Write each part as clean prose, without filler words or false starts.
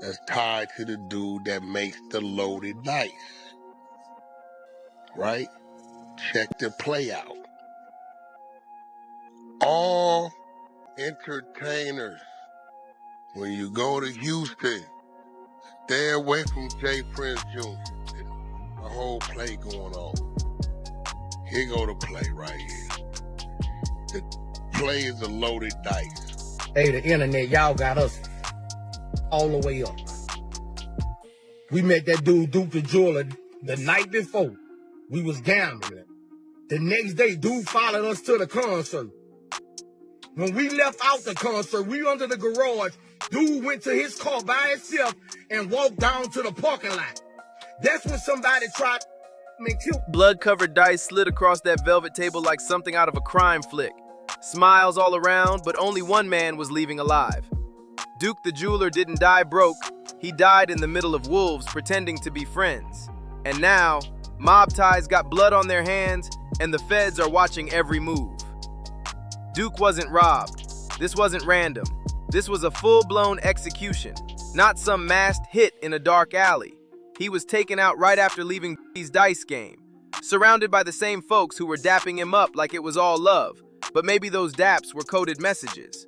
that's tied to the dude that makes the loaded dice. Right? Check the play out. All entertainers, when you go to Houston, stay away from J. Prince Jr. The whole play going on. Here go the play right here. The play is a loaded dice. Hey, the internet, y'all got us all the way up. We met that dude, Duke the Jeweler, the night before. We was gambling. The next day, dude followed us to the concert. When we left out the concert, we under the garage. Dude went to his car by himself and walked down to the parking lot. That's when somebody tried to kill. Blood-covered dice slid across that velvet table like something out of a crime flick. Smiles all around, but only one man was leaving alive. Duke the Jeweler didn't die broke. He died in the middle of wolves pretending to be friends. And now, mob ties got blood on their hands, and the feds are watching every move. Duke wasn't robbed. This wasn't random. This was a full-blown execution, not some masked hit in a dark alley. He was taken out right after leaving Boosie's dice game, surrounded by the same folks who were dapping him up like it was all love, but maybe those daps were coded messages.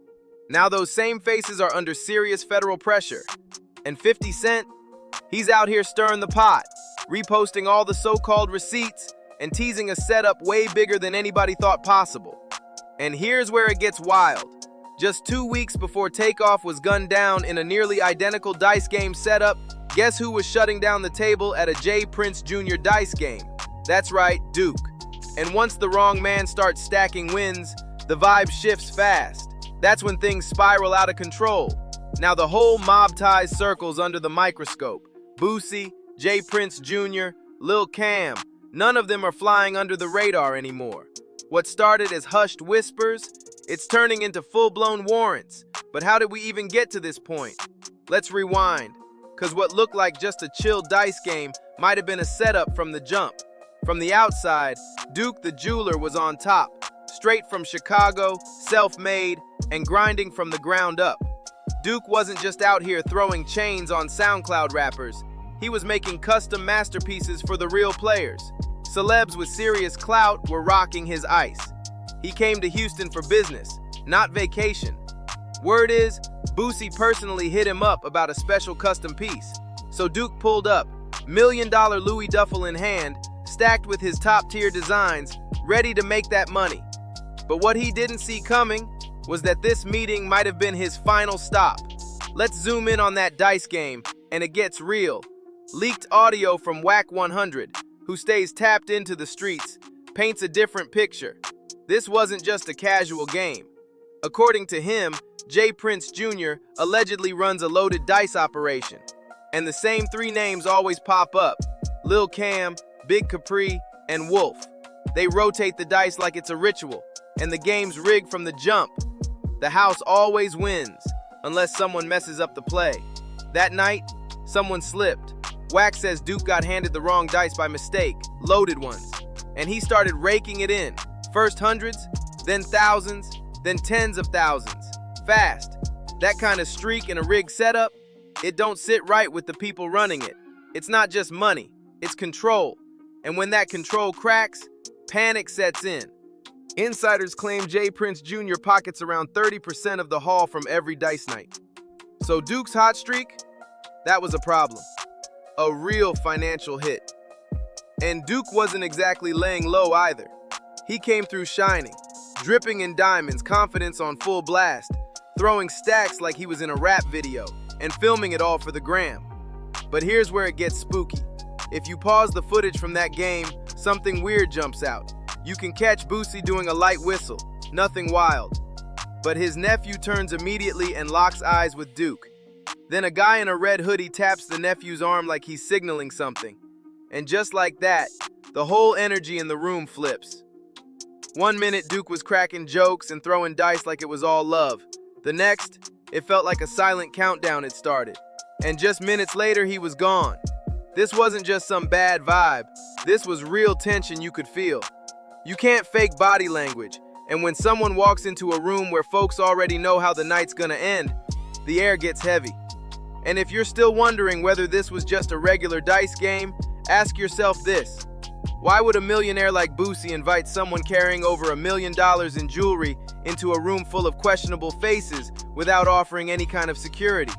Now those same faces are under serious federal pressure. And 50 Cent, he's out here stirring the pot, reposting all the so-called receipts and teasing a setup way bigger than anybody thought possible. And here's where it gets wild. Just 2 weeks before Takeoff was gunned down in a nearly identical dice game setup, guess who was shutting down the table at a J. Prince Jr. dice game? That's right, Duke. And once the wrong man starts stacking wins, the vibe shifts fast. That's when things spiral out of control. Now the whole mob ties circles under the microscope. Boosie, J. Prince Jr., Lil Cam, none of them are flying under the radar anymore. What started as hushed whispers, it's turning into full-blown warrants. But how did we even get to this point? Let's rewind, because what looked like just a chill dice game might have been a setup from the jump. From the outside, Duke the Jeweler was on top, straight from Chicago, self-made, and grinding from the ground up. Duke wasn't just out here throwing chains on SoundCloud rappers. He was making custom masterpieces for the real players. Celebs with serious clout were rocking his ice. He came to Houston for business, not vacation. Word is, Boosie personally hit him up about a special custom piece. So Duke pulled up, $1 million Louis duffel in hand, stacked with his top-tier designs, ready to make that money. But what he didn't see coming was that this meeting might have been his final stop. Let's zoom in on that dice game, and it gets real. Leaked audio from Whack 100, who stays tapped into the streets, paints a different picture. This wasn't just a casual game. According to him, J. Prince Jr. allegedly runs a loaded dice operation. And the same three names always pop up: Lil Cam, Big Capri, and Wolf. They rotate the dice like it's a ritual, and the game's rigged from the jump. The house always wins, unless someone messes up the play. That night, someone slipped. Wack says Duke got handed the wrong dice by mistake, loaded ones, and he started raking it in. First hundreds, then thousands, then tens of thousands. Fast. That kind of streak in a rigged setup, it don't sit right with the people running it. It's not just money, it's control. And when that control cracks, panic sets in. Insiders claim J. Prince Jr. pockets around 30% of the haul from every dice night. So Duke's hot streak, that was a problem. A real financial hit. And Duke wasn't exactly laying low either. He came through shining, dripping in diamonds, confidence on full blast, throwing stacks like he was in a rap video, and filming it all for the gram. But here's where it gets spooky. If you pause the footage from that game, something weird jumps out. You can catch Boosie doing a light whistle, nothing wild. But his nephew turns immediately and locks eyes with Duke. Then a guy in a red hoodie taps the nephew's arm like he's signaling something. And just like that, the whole energy in the room flips. 1 minute, Duke was cracking jokes and throwing dice like it was all love. The next, it felt like a silent countdown had started. And just minutes later, he was gone. This wasn't just some bad vibe. This was real tension you could feel. You can't fake body language. And when someone walks into a room where folks already know how the night's gonna end, the air gets heavy. And if you're still wondering whether this was just a regular dice game, ask yourself this. Why would a millionaire like Boosie invite someone carrying over $1 million in jewelry into a room full of questionable faces without offering any kind of security?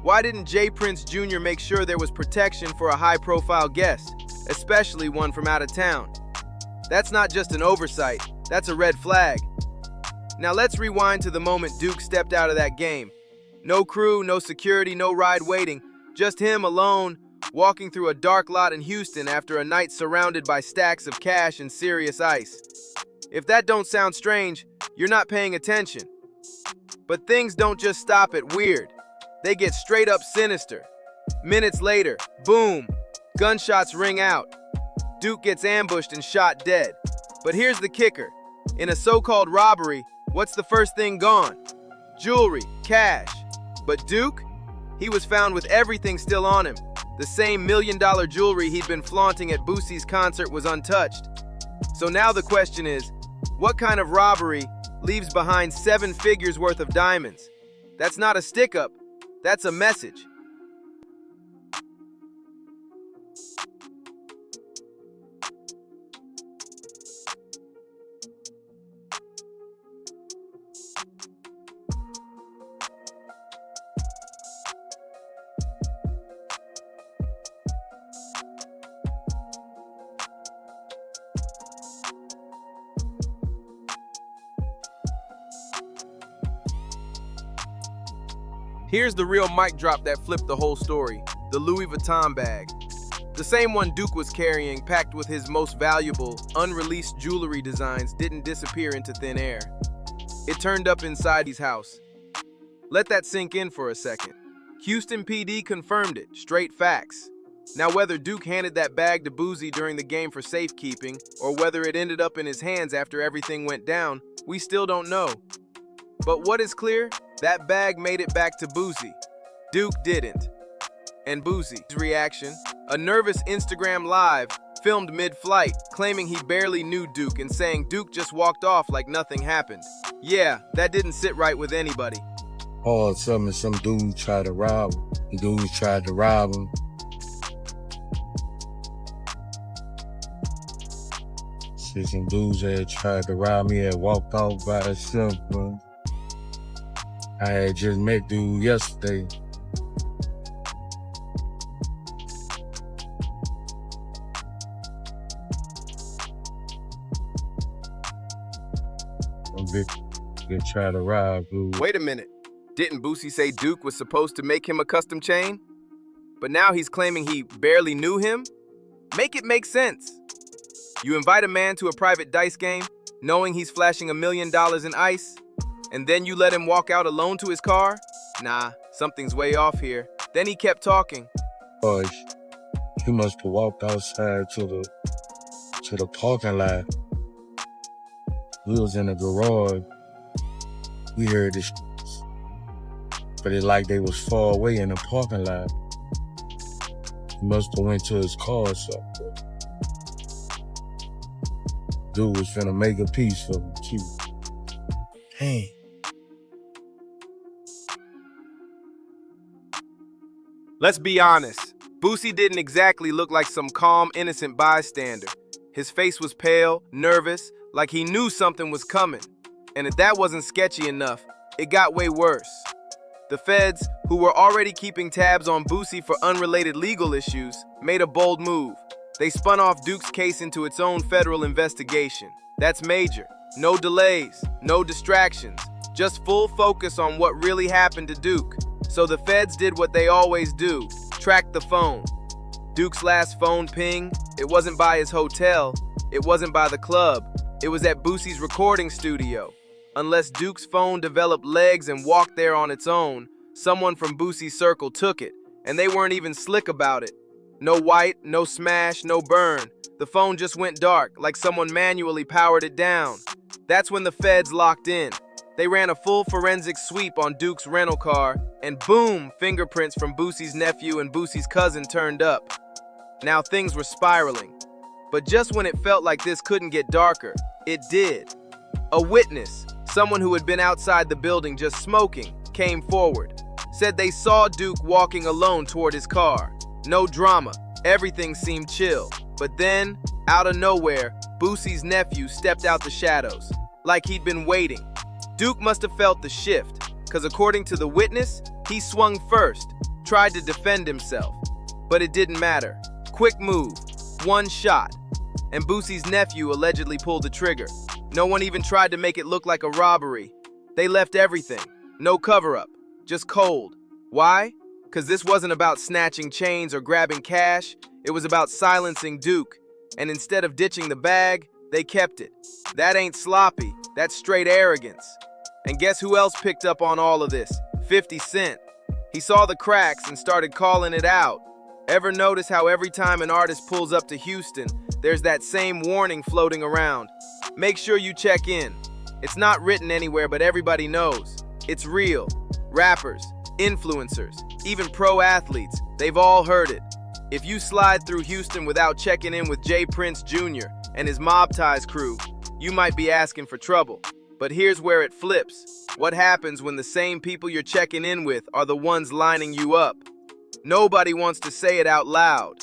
Why didn't J. Prince Jr. make sure there was protection for a high-profile guest, especially one from out of town? That's not just an oversight, that's a red flag. Now let's rewind to the moment Duke stepped out of that game. No crew, no security, no ride waiting, just him alone, walking through a dark lot in Houston after a night surrounded by stacks of cash and serious ice. If that don't sound strange, you're not paying attention. But things don't just stop at weird. They get straight up sinister. Minutes later, boom, gunshots ring out. Duke gets ambushed and shot dead. But here's the kicker. In a so-called robbery, what's the first thing gone? Jewelry, cash. But Duke? He was found with everything still on him. The same $1 million jewelry he'd been flaunting at Boosie's concert was untouched. So now the question is, what kind of robbery leaves behind 7 figures worth of diamonds? That's not a stick-up, that's a message. Here's the real mic drop that flipped the whole story, the Louis Vuitton bag. The same one Duke was carrying, packed with his most valuable, unreleased jewelry designs, didn't disappear into thin air. It turned up inside his house. Let that sink in for a second. Houston PD confirmed it, straight facts. Now whether Duke handed that bag to Boosie during the game for safekeeping, or whether it ended up in his hands after everything went down, we still don't know. But what is clear? That bag made it back to Boosie. Duke didn't. And Boosie's reaction? A nervous Instagram live filmed mid-flight, claiming he barely knew Duke and saying Duke just walked off like nothing happened. Yeah, that didn't sit right with anybody. All of a sudden, some dude tried to rob him. The dudes tried to rob him. See, some dudes had tried to rob me, had walked off by himself, bro. I had just met dude yesterday. They tried to rob dude. Wait a minute. Didn't Boosie say Duke was supposed to make him a custom chain? But now he's claiming he barely knew him? Make it make sense. You invite a man to a private dice game, knowing he's flashing $1 million in ice, and then you let him walk out alone to his car? Nah, something's way off here. Then he kept talking. He must have walked outside to the parking lot. We was in the garage. We heard this, but it's like they was far away in the parking lot. He must have went to his car or something. Dude was finna make a piece for him, too. Dang. Let's be honest. Boosie didn't exactly look like some calm, innocent bystander. His face was pale, nervous, like he knew something was coming. And if that wasn't sketchy enough, it got way worse. The feds, who were already keeping tabs on Boosie for unrelated legal issues, made a bold move. They spun off Duke's case into its own federal investigation. That's major. No delays, no distractions, just full focus on what really happened to Duke. So the feds did what they always do, tracked the phone. Duke's last phone ping, it wasn't by his hotel, it wasn't by the club, it was at Boosie's recording studio. Unless Duke's phone developed legs and walked there on its own, someone from Boosie's circle took it, and they weren't even slick about it. No white, no smash, no burn. The phone just went dark, like someone manually powered it down. That's when the feds locked in. They ran a full forensic sweep on Duke's rental car, and boom, fingerprints from Boosie's nephew and Boosie's cousin turned up. Now things were spiraling. But just when it felt like this couldn't get darker, it did. A witness, someone who had been outside the building just smoking, came forward. said they saw Duke walking alone toward his car. No drama, everything seemed chill. But then, out of nowhere, Boosie's nephew stepped out the shadows, like he'd been waiting. Duke must have felt the shift, because according to the witness, he swung first, tried to defend himself. But it didn't matter. Quick move, one shot, and Boosie's nephew allegedly pulled the trigger. No one even tried to make it look like a robbery. They left everything, no cover-up, just cold. Why? Because this wasn't about snatching chains or grabbing cash, it was about silencing Duke. And instead of ditching the bag, they kept it. That ain't sloppy, that's straight arrogance. And guess who else picked up on all of this? 50 Cent. He saw the cracks and started calling it out. Ever notice how every time an artist pulls up to Houston, there's that same warning floating around? Make sure you check in. It's not written anywhere, but everybody knows. It's real. Rappers, influencers, even pro athletes, they've all heard it. If you slide through Houston without checking in with J. Prince Jr. and his Mob Ties crew, you might be asking for trouble. But here's where it flips. What happens when the same people you're checking in with are the ones lining you up? Nobody wants to say it out loud,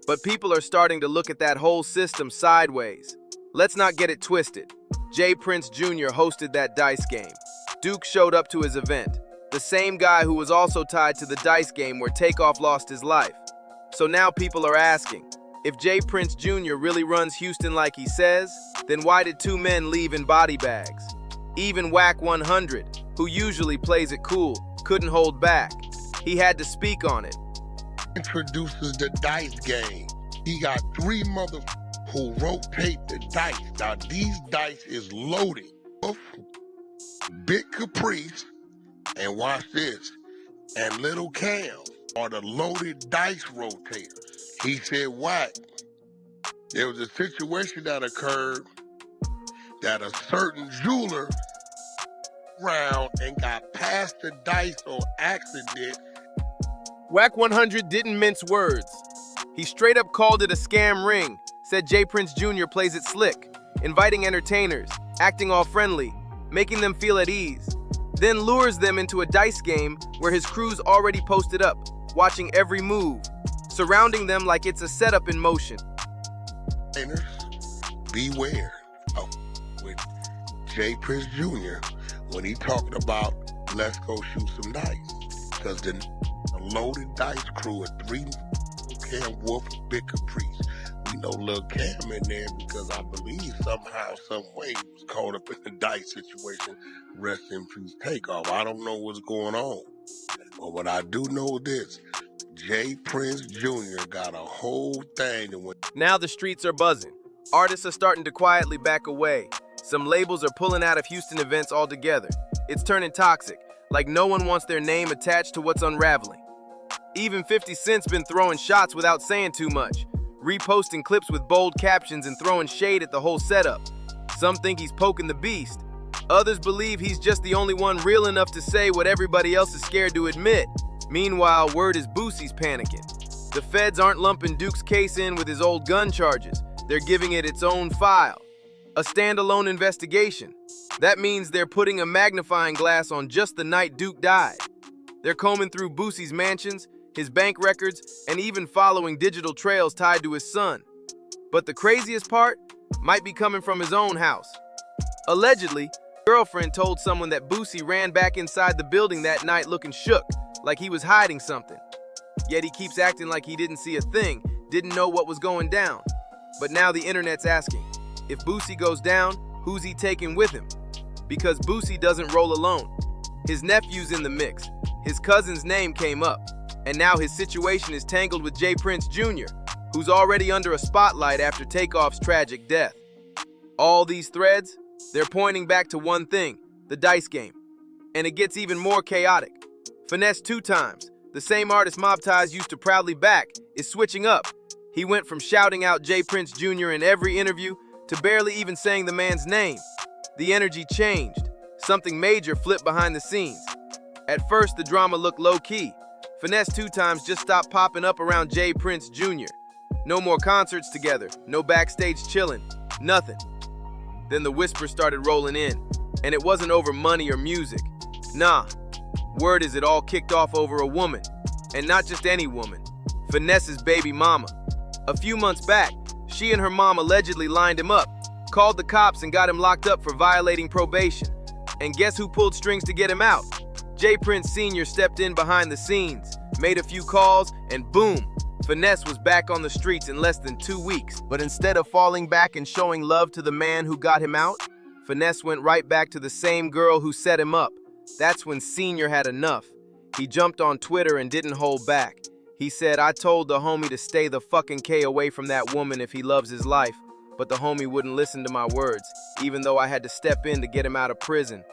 but people are starting to look at that whole system sideways. Let's not get it twisted. J. Prince Jr. hosted that dice game. Duke showed up to his event, the same guy who was also tied to the dice game where Takeoff lost his life. So now people are asking, if J. Prince Jr. really runs Houston like he says, then why did two men leave in body bags? Even Whack 100, who usually plays it cool, couldn't hold back. He had to speak on it. Introduces the dice game. He got three mothers who rotate the dice. Now these dice is loaded. Big Caprice, and watch this, and Little Cam are the loaded dice rotators. He said, what? There was a situation that occurred that a certain jeweler round and got past the dice on accident. Whack 100 didn't mince words. He straight up called it a scam ring, said J. Prince Jr. plays it slick, inviting entertainers, acting all friendly, making them feel at ease, then lures them into a dice game where his crew's already posted up, watching every move, surrounding them like it's a setup in motion. Beware of with J. Prince Jr. when he talking about let's go shoot some dice. Because the loaded dice crew of three, Cam Wolf and Big Caprice. We know Lil Cam in there because I believe somehow, some way he was caught up in the dice situation. Rest in peace, Takeoff. I don't know what's going on. But what I do know this, J. Prince Jr. got a whole thing that went. Now the streets are buzzing. Artists are starting to quietly back away. Some labels are pulling out of Houston events altogether. It's turning toxic, like no one wants their name attached to what's unraveling. Even 50 Cent's been throwing shots without saying too much, reposting clips with bold captions and throwing shade at the whole setup. Some think he's poking the beast. Others believe he's just the only one real enough to say what everybody else is scared to admit. Meanwhile, word is Boosie's panicking. The feds aren't lumping Duke's case in with his old gun charges. They're giving it its own file. A standalone investigation. That means they're putting a magnifying glass on just the night Duke died. They're combing through Boosie's mansions, his bank records, and even following digital trails tied to his son. But the craziest part might be coming from his own house. Allegedly, a girlfriend told someone that Boosie ran back inside the building that night looking shook, like he was hiding something. Yet he keeps acting like he didn't see a thing, didn't know what was going down. But now the internet's asking, if Boosie goes down, who's he taking with him? Because Boosie doesn't roll alone. His nephew's in the mix. His cousin's name came up. And now his situation is tangled with J. Prince Jr., who's already under a spotlight after Takeoff's tragic death. All these threads, they're pointing back to one thing, the dice game. And it gets even more chaotic. Finesse 2 times, the same artist Mob Ties used to proudly back, is switching up. He went from shouting out J. Prince Jr. in every interview to barely even saying the man's name. The energy changed. Something major flipped behind the scenes. At first, the drama looked low-key. Finesse 2 times just stopped popping up around J. Prince Jr. No more concerts together, no backstage chilling, nothing. Then the whispers started rolling in, and it wasn't over money or music. Nah, Word is it all kicked off over a woman. And not just any woman. Finesse's baby mama. A few months back, she and her mom allegedly lined him up, called the cops and got him locked up for violating probation. And guess who pulled strings to get him out? J. Prince Sr. stepped in behind the scenes, made a few calls, and boom, Finesse was back on the streets in less than 2 weeks. But instead of falling back and showing love to the man who got him out, Finesse went right back to the same girl who set him up. That's when Senior had enough. He jumped on Twitter and didn't hold back. He said, "I told the homie to stay the fucking K away from that woman if he loves his life, but the homie wouldn't listen to my words, even though I had to step in to get him out of prison.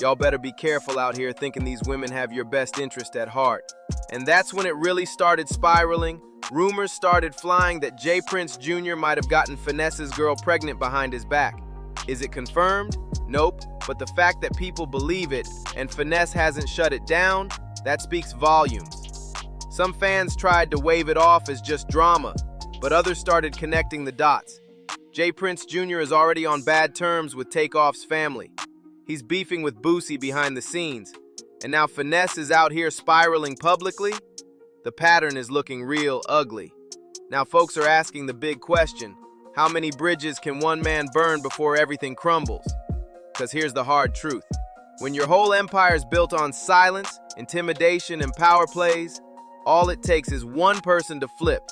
Y'all better be careful out here thinking these women have your best interest at heart." And that's when it really started spiraling. Rumors started flying that J. Prince Jr. might have gotten Finesse's girl pregnant behind his back. Is it confirmed? Nope, but the fact that people believe it and Finesse hasn't shut it down, that speaks volumes. Some fans tried to wave it off as just drama, but others started connecting the dots. J. Prince Jr. is already on bad terms with Takeoff's family. He's beefing with Boosie behind the scenes, and now Finesse is out here spiraling publicly? The pattern is looking real ugly. Now folks are asking the big question, how many bridges can one man burn before everything crumbles? Because here's the hard truth. When your whole empire is built on silence, intimidation, and power plays, all it takes is one person to flip,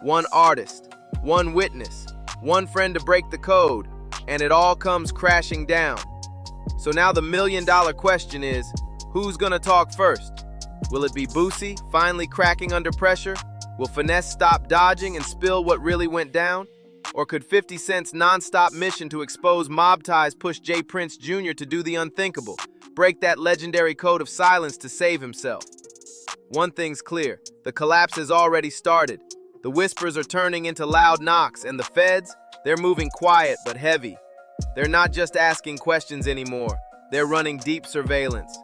one artist, one witness, one friend to break the code, and it all comes crashing down. So now the million-dollar question is, who's gonna talk first? Will it be Boosie finally cracking under pressure? Will Finesse stop dodging and spill what really went down? Or could 50 Cent's non-stop mission to expose mob ties push J. Prince Jr. to do the unthinkable, break that legendary code of silence to save himself? One thing's clear, the collapse has already started. The whispers are turning into loud knocks, and the feds, they're moving quiet but heavy. They're not just asking questions anymore, they're running deep surveillance.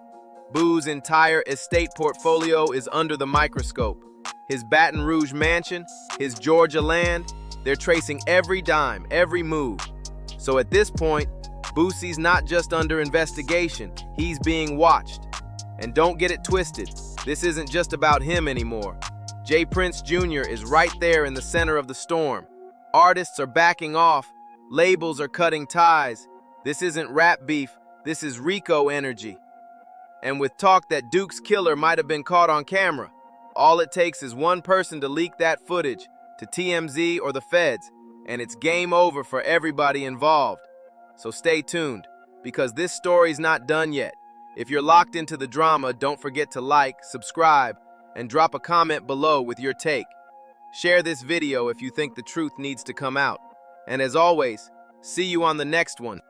Boo's entire estate portfolio is under the microscope. His Baton Rouge mansion, his Georgia land, they're tracing every dime, every move. So at this point, Boosie's not just under investigation, he's being watched. And don't get it twisted, this isn't just about him anymore. J. Prince Jr. is right there in the center of the storm. Artists are backing off, labels are cutting ties. This isn't rap beef, this is Rico energy. And with talk that Duke's killer might have been caught on camera, all it takes is one person to leak that footage to TMZ or the feds, and it's game over for everybody involved. So stay tuned, because this story's not done yet. If you're locked into the drama, don't forget to like, subscribe, and drop a comment below with your take. Share this video if you think the truth needs to come out. And as always, see you on the next one.